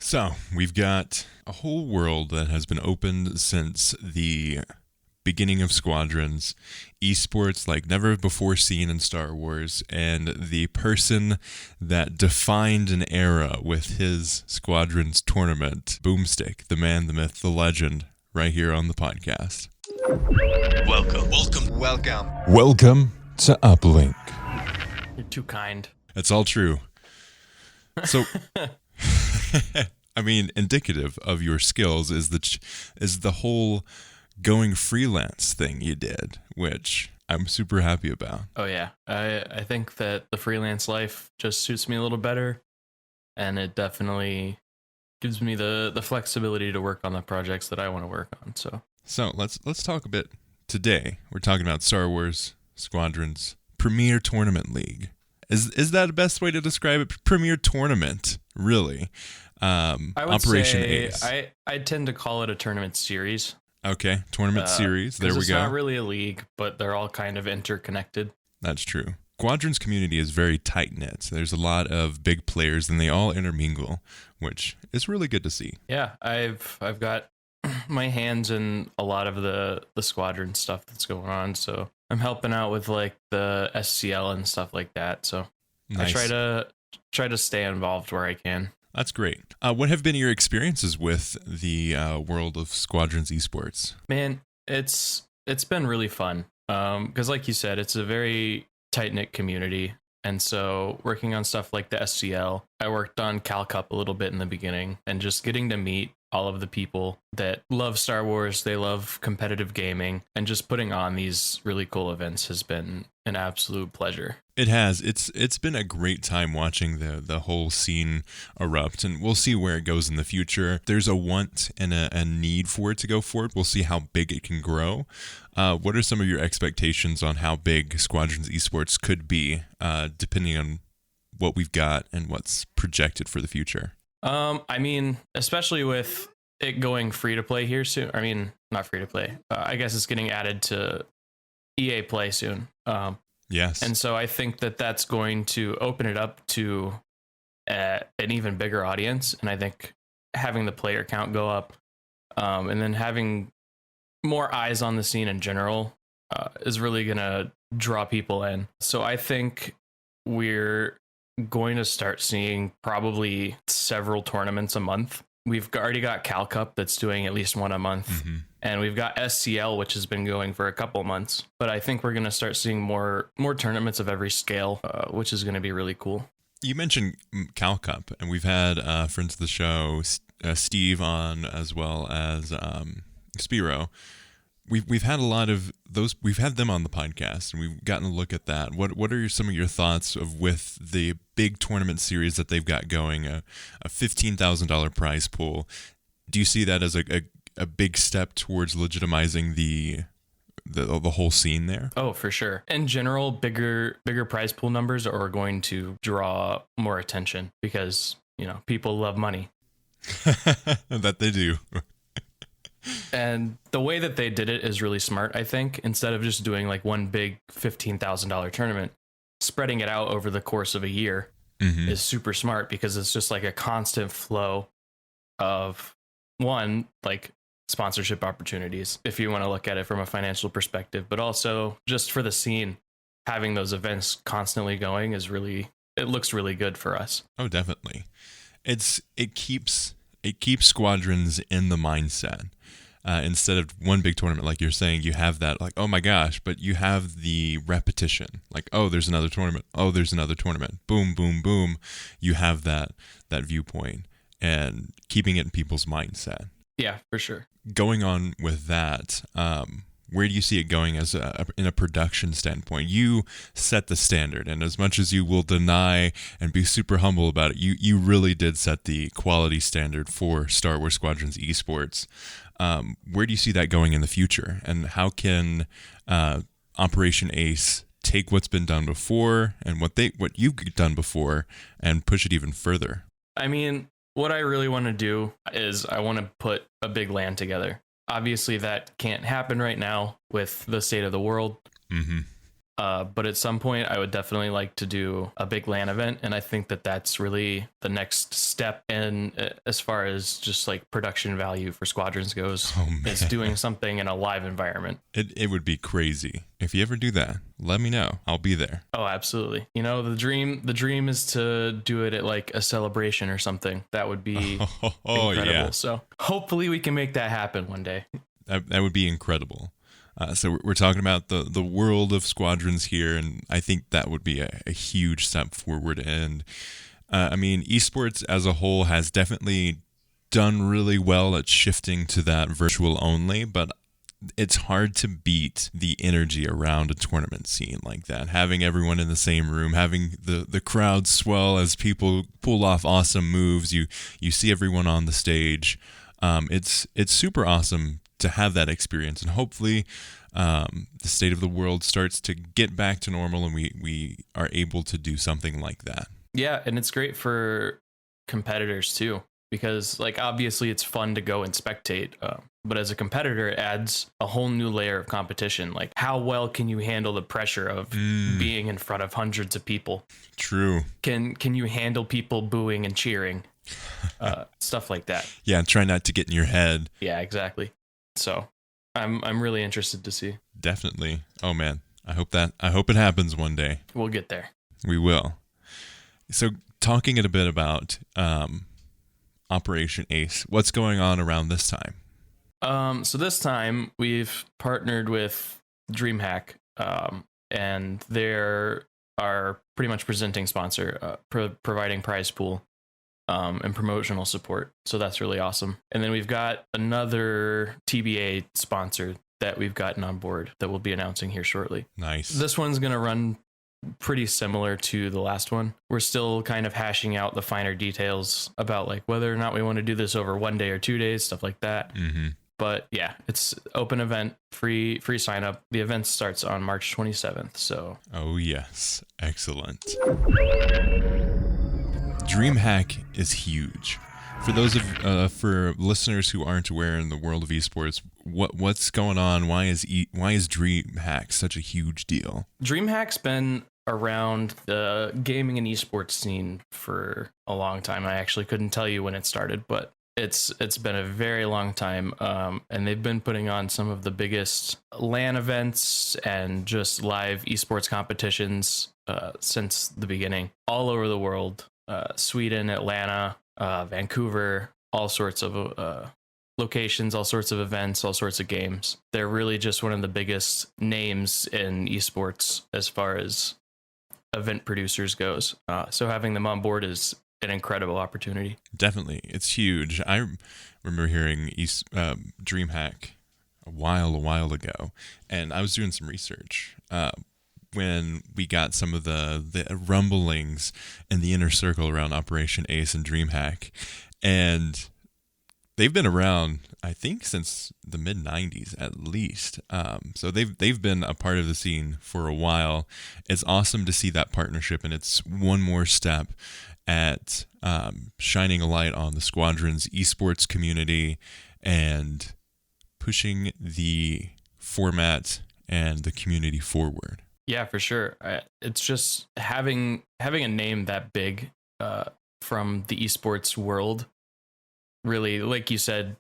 So, we've got a whole world that has been opened since the beginning of Squadrons, esports like never before seen in Star Wars, and the person that defined an era with his Squadrons tournament, BoomStick, the man, the myth, the legend, right here on the podcast. Welcome to Uplink. You're too kind. That's all true. So, I mean, indicative of your skills is the whole going freelance thing you did, which I'm super happy about. Oh yeah, I think that the freelance life just suits me a little better, and it definitely gives me the flexibility to work on the projects that I want to work on. So let's talk a bit today. We're talking about Star Wars Squadrons Premier Tournament League. Is that the best way to describe it? Premier Tournament, really. I would Operation say Ace. I tend to call it a tournament series. Okay, tournament series. There we It's go. not really a league, but they're all kind of interconnected. That's true. Squadrons community is very tight-knit. There's a lot of big players, and they all intermingle, which is really good to see. Yeah, I've got my hands in a lot of the squadron stuff that's going on, so I'm helping out with like the SCL and stuff like that. So Nice. I try to stay involved where I can. That's great. What have been your experiences with the world of Squadrons Esports? Man, it's been really fun. Because like you said, it's a very tight-knit community. And so working on stuff like the SCL, I worked on Cal Cup a little bit in the beginning, and just getting to meet all of the people that love Star Wars, they love competitive gaming, and just putting on these really cool events has been an absolute pleasure. It has. It's been a great time watching the whole scene erupt, and we'll see where it goes in the future. There's a want and a need for it to go forward. We'll see how big it can grow. What are some of your expectations on how big Squadrons Esports could be, depending on what we've got and what's projected for the future? I mean, especially with it going free to play here soon. I mean, not free to play. I guess it's getting added to EA Play soon. Yes. And so I think that that's going to open it up to an even bigger audience. And I think having the player count go up, and then having more eyes on the scene in general, is really going to draw people in. So I think we're going to start seeing probably several tournaments a month. We've already got Cal Cup that's doing at least one a month. Mm-hmm. And we've got SCL, which has been going for a couple months. But I think we're going to start seeing more tournaments of every scale, which is going to be really cool. You mentioned Cal Cup, and we've had friends of the show, Steve on, as well as Spiro. We've had a lot of those. We've had them on the podcast, and we've gotten a look at that. What are some of your thoughts of with the big tournament series that they've got going, a $15,000 prize pool? Do you see that as a big step towards legitimizing the whole scene there? Oh, for sure. In general, bigger prize pool numbers are going to draw more attention because, people love money. That they do. And the way that they did it is really smart, I think. Instead of just doing like one big $15,000 tournament, spreading it out over the course of a year is super smart, because it's just like a constant flow of, one, like sponsorship opportunities, if you want to look at it from a financial perspective, but also just for the scene, having those events constantly going it looks really good for us. Oh, definitely. It keeps Squadrons in the mindset. Instead of one big tournament, like you're saying, you have that, like, oh my gosh, but you have the repetition. Like, oh, there's another tournament. Oh, there's another tournament. Boom, boom, boom. You have that viewpoint and keeping it in people's mindset. Yeah, for sure. Going on with that, where do you see it going as in a production standpoint? You set the standard, and as much as you will deny and be super humble about it, you really did set the quality standard for Star Wars Squadrons Esports. Where do you see that going in the future, and how can Operation Ace take what's been done before and what you've done before and push it even further? I mean, what I really want to do is I want to put a big LAN together. Obviously, that can't happen right now with the state of the world. Mm-hmm. But at some point, I would definitely like to do a big LAN event, and I think that that's really the next step in as far as just like production value for Squadrons goes. Oh, man. Is doing something in a live environment. It would be crazy. If you ever do that, let me know. I'll be there. Oh, absolutely. You know, the dream is to do it at like a celebration or something. That would be incredible. Yeah. So hopefully we can make that happen one day. That would be incredible. So we're talking about the world of Squadrons here, and I think that would be a huge step forward. And I mean, esports as a whole has definitely done really well at shifting to that virtual only, but it's hard to beat the energy around a tournament scene like that. Having everyone in the same room, having the crowd swell as people pull off awesome moves. You see everyone on the stage. It's super awesome to have that experience, and hopefully the state of the world starts to get back to normal and we are able to do something like that. Yeah, and it's great for competitors too, because like obviously it's fun to go and spectate, but as a competitor it adds a whole new layer of competition. Like how well can you handle the pressure of being in front of hundreds of people? True. Can you handle people booing and cheering? Stuff like that. Yeah, try not to get in your head. Yeah, exactly. So I'm really interested to see. Definitely. Oh man, I hope it happens one day. We'll get there. We will. So talking a bit about Operation Ace, what's going on around this time? So this time we've partnered with DreamHack, and they're our pretty much presenting sponsor, providing prize pool and promotional support. So that's really awesome. And then we've got another TBA sponsor that we've gotten on board that we'll be announcing here shortly. Nice. This one's going to run pretty similar to the last one. We're still kind of hashing out the finer details about like whether or not we want to do this over 1 day or 2 days, stuff like that. Mm-hmm. But yeah, it's open event, free sign up. The event starts on March 27th. So. Oh yes, excellent. DreamHack is huge. For those for listeners who aren't aware in the world of esports, what's going on? Why is DreamHack such a huge deal? DreamHack's been around the gaming and esports scene for a long time. I actually couldn't tell you when it started, but it's been a very long time. And they've been putting on some of the biggest LAN events and just live esports competitions since the beginning, all over the world. Sweden, Atlanta, Vancouver, all sorts of locations, all sorts of events, all sorts of games. They're really just one of the biggest names in esports as far as event producers goes. So having them on board is an incredible opportunity. Definitely. It's huge. I remember hearing DreamHack a while ago, and I was doing some research when we got some of the rumblings in the inner circle around Operation Ace and DreamHack. And they've been around, I think, since the mid-90s at least. So they've been a part of the scene for a while. It's awesome to see that partnership, and it's one more step at shining a light on the Squadrons Esports community and pushing the format and the community forward. Yeah, for sure. It's just having a name that big from the esports world really, like you said,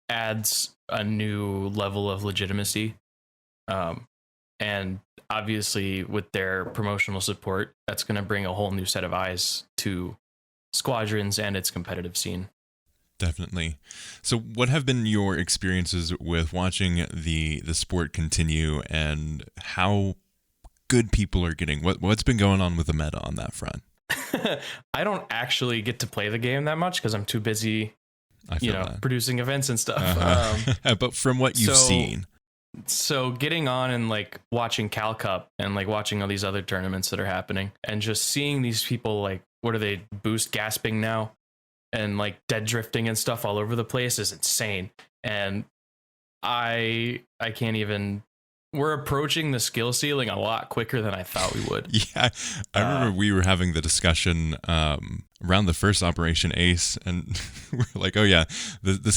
adds a new level of legitimacy. And obviously with their promotional support, that's going to bring a whole new set of eyes to Squadrons and its competitive scene. Definitely. So what have been your experiences with watching the sport continue, and how good people are getting? What's been going on with the meta on that front? I don't actually get to play the game that much because I'm too busy, producing events and stuff. Uh-huh. But from what you've seen. So getting on and like watching Cal Cup and like watching all these other tournaments that are happening and just seeing these people, like, what are they, boost gasping now and like dead drifting and stuff all over the place is insane. And I can't even. We're approaching the skill ceiling a lot quicker than I thought we would. Yeah, I remember we were having the discussion around the first Operation Ace, and we're like, oh yeah, the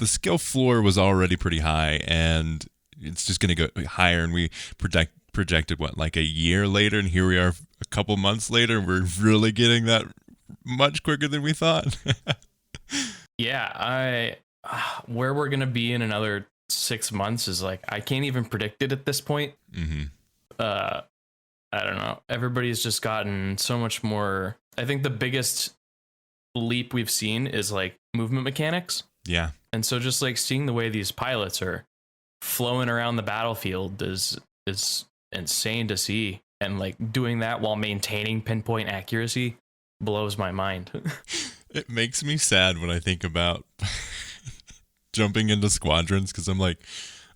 skill floor was already pretty high, and it's just going to go higher, and we projected what, like a year later, and here we are a couple months later. We're really getting that much quicker than we thought. Yeah, where we're gonna be in another 6 months is like I can't even predict it at this point. Mm-hmm. I don't know. Everybody's just gotten so much more. I think the biggest leap we've seen is like movement mechanics. Yeah. And so just like seeing the way these pilots are flowing around the battlefield is insane to see. And like doing that while maintaining pinpoint accuracy blows my mind. It makes me sad when I think about jumping into Squadrons, because I'm like,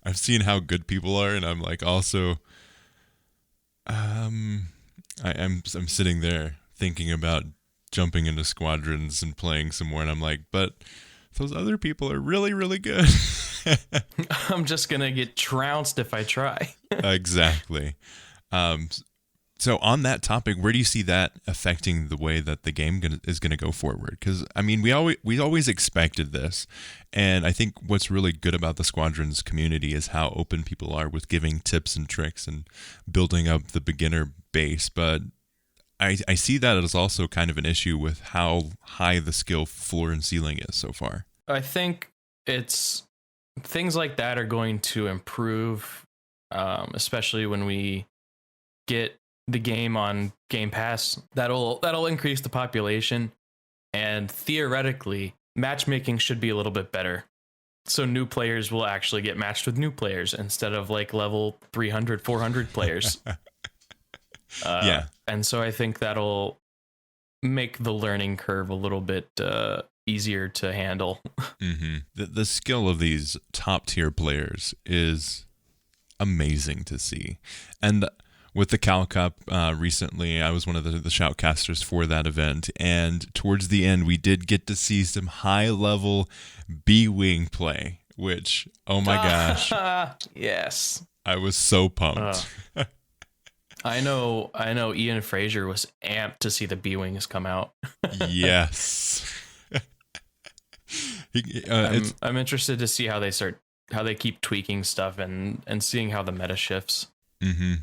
I've seen how good people are, and I'm like also I'm sitting there thinking about jumping into Squadrons and playing some more, and I'm like, but those other people are really, really good. I'm just gonna get trounced if I try. Exactly. So on that topic, where do you see that affecting the way that the game is going to go forward? Because I mean, we always expected this, and I think what's really good about the Squadrons community is how open people are with giving tips and tricks and building up the beginner base. But I see that as also kind of an issue with how high the skill floor and ceiling is so far. I think it's things like that are going to improve, especially when we get the game on Game Pass. That'll increase the population, and theoretically matchmaking should be a little bit better, so new players will actually get matched with new players instead of like level 300 400 players. Yeah. And so I think that'll make the learning curve a little bit easier to handle. Mm-hmm. The skill of these top tier players is amazing to see. And with the Cal Cup recently, I was one of the shoutcasters for that event, and towards the end, we did get to see some high-level B-Wing play, which, oh my gosh. Yes. I was so pumped. I know Ian Fraser was amped to see the B-Wings come out. Yes. I'm interested to see how they keep tweaking stuff and seeing how the meta shifts. Mm-hmm.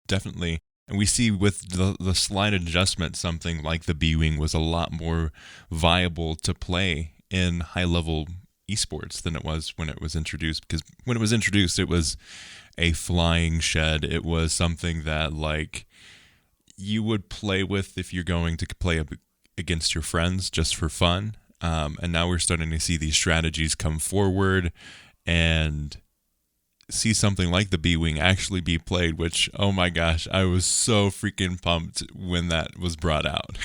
Definitely. And we see with the slight adjustment, something like the B-Wing was a lot more viable to play in high-level esports than it was when it was introduced. Because when it was introduced, it was a flying shed. It was something that like you would play with if you're going to play against your friends just for fun. And now we're starting to see these strategies come forward and see something like the B-Wing actually be played, which, oh my gosh, I was so freaking pumped when that was brought out.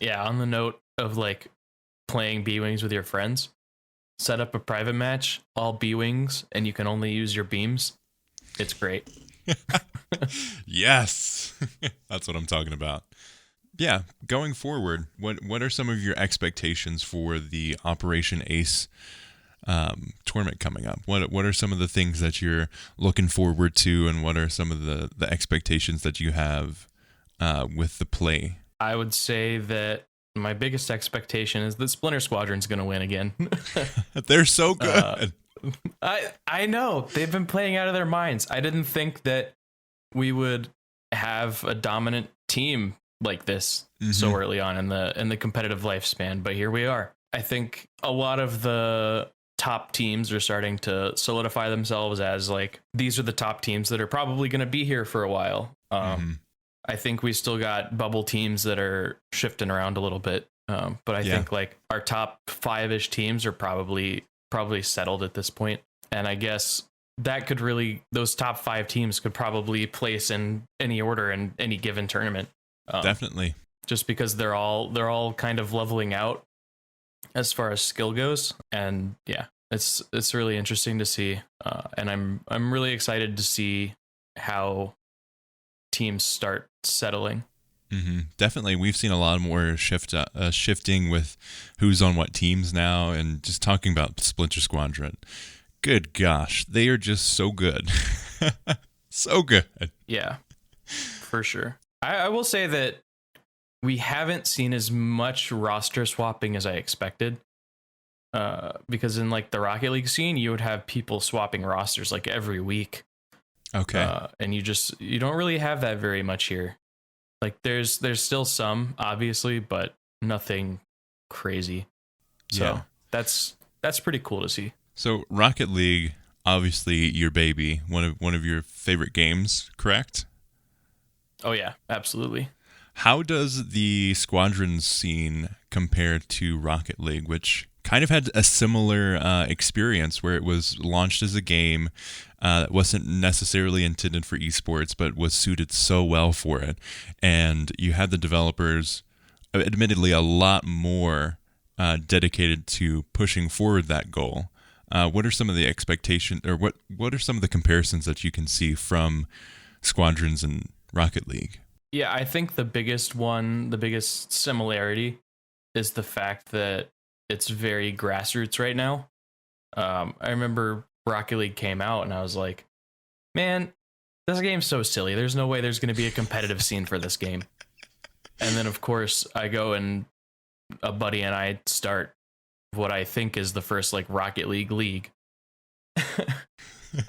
Yeah, on the note of like playing B-Wings with your friends, set up a private match, all B-Wings, and you can only use your beams. It's great. Yes. That's what I'm talking about. Yeah, going forward, what are some of your expectations for the Operation Ace tournament coming up? What are some of the things that you're looking forward to, and what are some of the expectations that you have with the play? I would say that my biggest expectation is that Splinter Squadron's going to win again. They're so good. I know they've been playing out of their minds. I didn't think that we would have a dominant team like this so early on in the competitive lifespan, but here we are. I think a lot of the top teams are starting to solidify themselves as like, these are the top teams that are probably going to be here for a while. I think we still got bubble teams that are shifting around a little bit. But I think like our top 5-ish teams are probably settled at this point. And I guess that could really, those top 5 teams could probably place in any order in any given tournament. Definitely. Just because they're all kind of leveling out as far as skill goes. And yeah, it's really interesting to see. And I'm really excited to see how teams start settling. Definitely. We've seen a lot more shifting with who's on what teams now, and just talking about Splinter Squadron. Good gosh, they are just so good. So good. Yeah, for sure. I will say that we haven't seen as much roster swapping as I expected. Because in like the Rocket League scene, you would have people swapping rosters like every week. Okay. And you don't really have that very much here. Like there's still some, obviously, but nothing crazy. So Yeah. that's pretty cool to see. So Rocket League, obviously your baby, one of your favorite games, correct? Oh yeah, absolutely. How does the Squadrons scene compare to Rocket League, which kind of had a similar experience where it was launched as a game that wasn't necessarily intended for esports, but was suited so well for it, and you had the developers, admittedly, a lot more dedicated to pushing forward that goal. What are some of the expectations, or what are some of the comparisons that you can see from Squadrons and Rocket League? Yeah, I think the biggest similarity is the fact that it's very grassroots right now. I remember Rocket League came out and I was like, man, this game's so silly. There's no way there's going to be a competitive scene for this game. And then, of course, I go and a buddy and I start what I think is the first like Rocket League.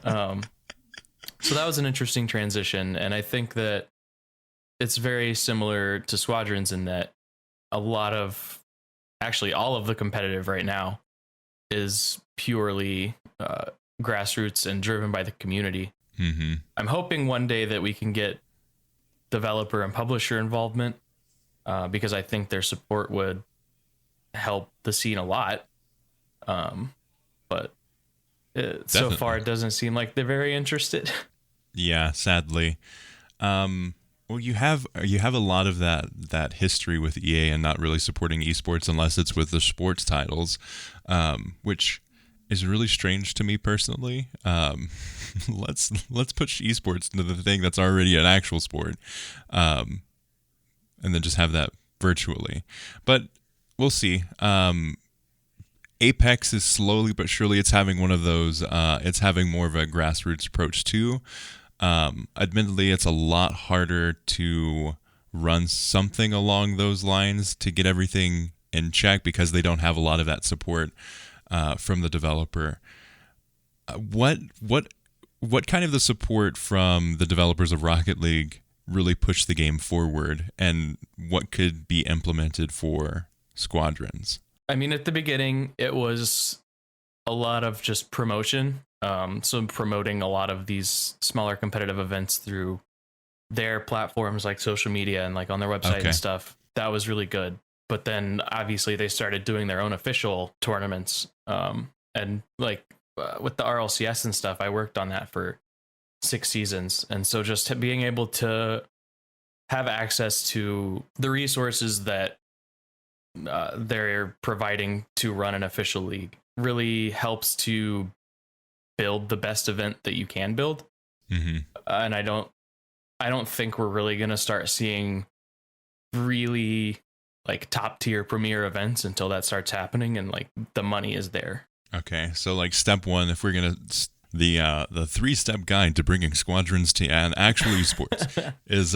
So that was an interesting transition. And I think that it's very similar to Squadrons in that actually all of the competitive right now is purely grassroots and driven by the community. Mm-hmm. I'm hoping one day that we can get developer and publisher involvement because I think their support would help the scene a lot. But so far, it doesn't seem like they're very interested. Yeah, sadly. Well, you have a lot of that history with EA and not really supporting esports unless it's with the sports titles, which is really strange to me personally. Let's push esports into the thing that's already an actual sport, and then just have that virtually. But we'll see. Apex is slowly but surely it's having one of those. It's having more of a grassroots approach too. Admittedly, it's a lot harder to run something along those lines to get everything in check because they don't have a lot of that support from the developer. What kind of the support from the developers of Rocket League really pushed the game forward, and what could be implemented for Squadrons? I mean, at the beginning, it was a lot of just promotion. So promoting a lot of these smaller competitive events through their platforms like social media and like on their website and stuff. That was really good. But then obviously they started doing their own official tournaments. And like with the RLCS and stuff, I worked on that for 6 seasons. And so just being able to have access to the resources that they're providing to run an official league really helps to build the best event that you can build. Mm-hmm. And I don't think we're really going to start seeing really like top tier premier events until that starts happening and like the money is there. Okay, so like step one, if we're gonna the 3-step guide to bringing Squadrons to an actual esports is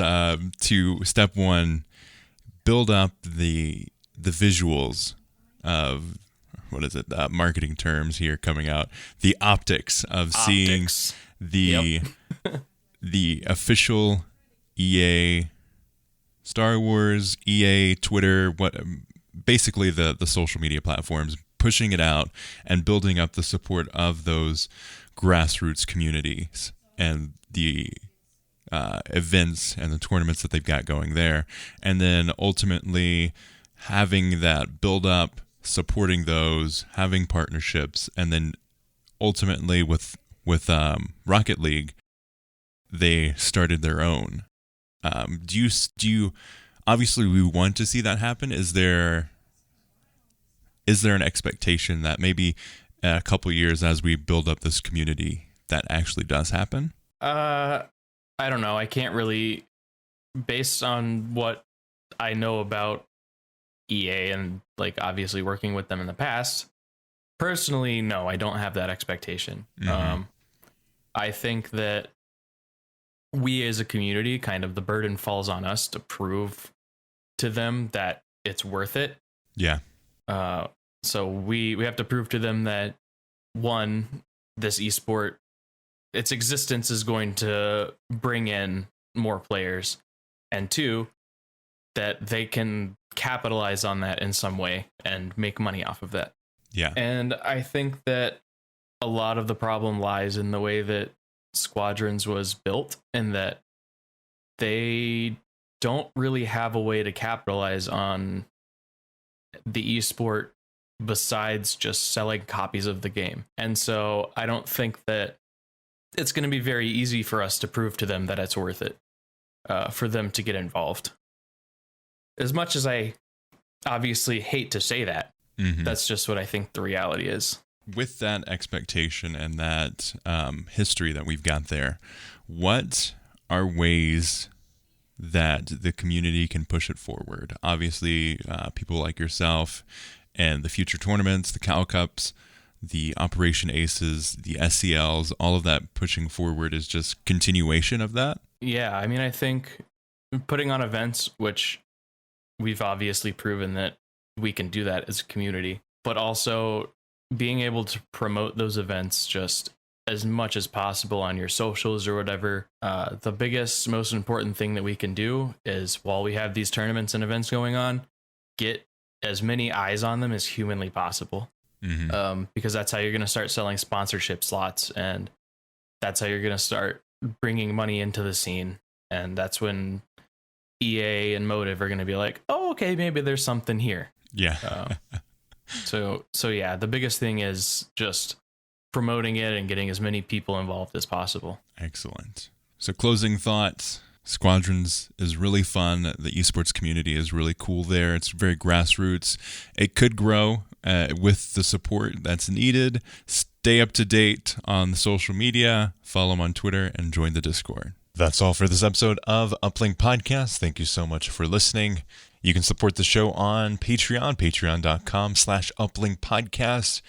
to step one, build up the visuals of what is it? Marketing terms here coming out. The optics of seeing the the official EA Star Wars, EA Twitter, basically the social media platforms, pushing it out and building up the support of those grassroots communities and the events and the tournaments that they've got going there, and then ultimately having that build up, supporting those, having partnerships, and then ultimately with Rocket League, they started their own. Do you obviously we want to see that happen? Is there an expectation that maybe in a couple years as we build up this community that actually does happen? I don't know. I can't really, based on what I know about EA and like obviously working with them in the past, personally, no, I don't have that expectation. Mm-hmm. I think that we as a community, kind of the burden falls on us to prove to them that it's worth it. Yeah. So we have to prove to them that, one, this esport its existence is going to bring in more players, and 2, that they can capitalize on that in some way and make money off of that. Yeah. And I think that a lot of the problem lies in the way that Squadrons was built, and that they don't really have a way to capitalize on the esport besides just selling copies of the game. And so I don't think that it's going to be very easy for us to prove to them that it's worth it for them to get involved. As much as I obviously hate to say that, that's just what I think the reality is. With that expectation and that history that we've got there, what are ways that the community can push it forward? Obviously, people like yourself and the future tournaments, the Cal Cups, the Operation Aces, the SCLs, all of that pushing forward is just continuation of that? Yeah, I mean, I think putting on events, which we've obviously proven that we can do that as a community, but also being able to promote those events just as much as possible on your socials or whatever. The biggest, most important thing that we can do is, while we have these tournaments and events going on, get as many eyes on them as humanly possible. Because that's how you're going to start selling sponsorship slots, and that's how you're going to start bringing money into the scene. And that's when EA and Motive are going to be like, oh, okay, maybe there's something here. Yeah. So yeah, the biggest thing is just promoting it and getting as many people involved as possible. Excellent. So closing thoughts. Squadrons is really fun. The esports community is really cool there. It's very grassroots. It could grow with the support that's needed. Stay up to date on the social media, follow them on Twitter, and join the Discord. That's all for this episode of Uplink Podcast. Thank you so much for listening. You can support the show on Patreon, patreon.com/Uplink Podcast,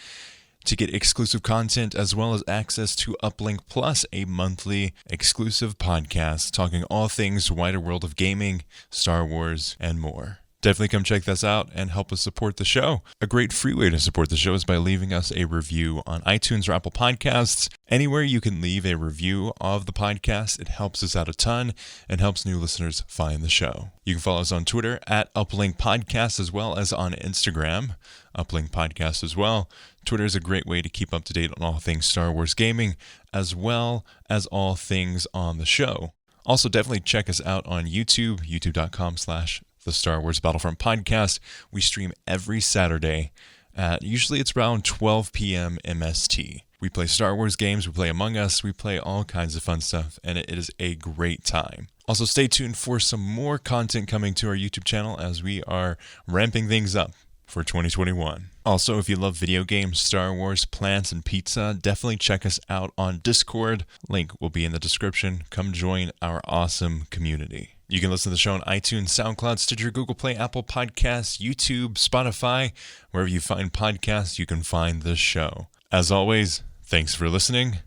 to get exclusive content as well as access to Uplink Plus, a monthly exclusive podcast talking all things wider world of gaming, Star Wars, and more. Definitely come check this out and help us support the show. A great free way to support the show is by leaving us a review on iTunes or Apple Podcasts. Anywhere you can leave a review of the podcast, it helps us out a ton and helps new listeners find the show. You can follow us on Twitter at Uplink Podcast, as well as on Instagram, Uplink Podcast as well. Twitter is a great way to keep up to date on all things Star Wars gaming, as well as all things on the show. Also, definitely check us out on YouTube, youtube.com/The Star Wars Battlefront Podcast. We stream every Saturday at, usually it's around 12 p.m. MST. We play Star Wars games, we play Among Us, we play all kinds of fun stuff, and it is a great time. Also, stay tuned for some more content coming to our YouTube channel as we are ramping things up for 2021. Also, if you love video games, Star Wars, plants, and pizza, definitely check us out on Discord. Link will be in the description. Come join our awesome community. You can listen to the show on iTunes, SoundCloud, Stitcher, Google Play, Apple Podcasts, YouTube, Spotify. Wherever you find podcasts, you can find this show. As always, thanks for listening,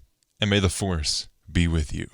and may the Force be with you.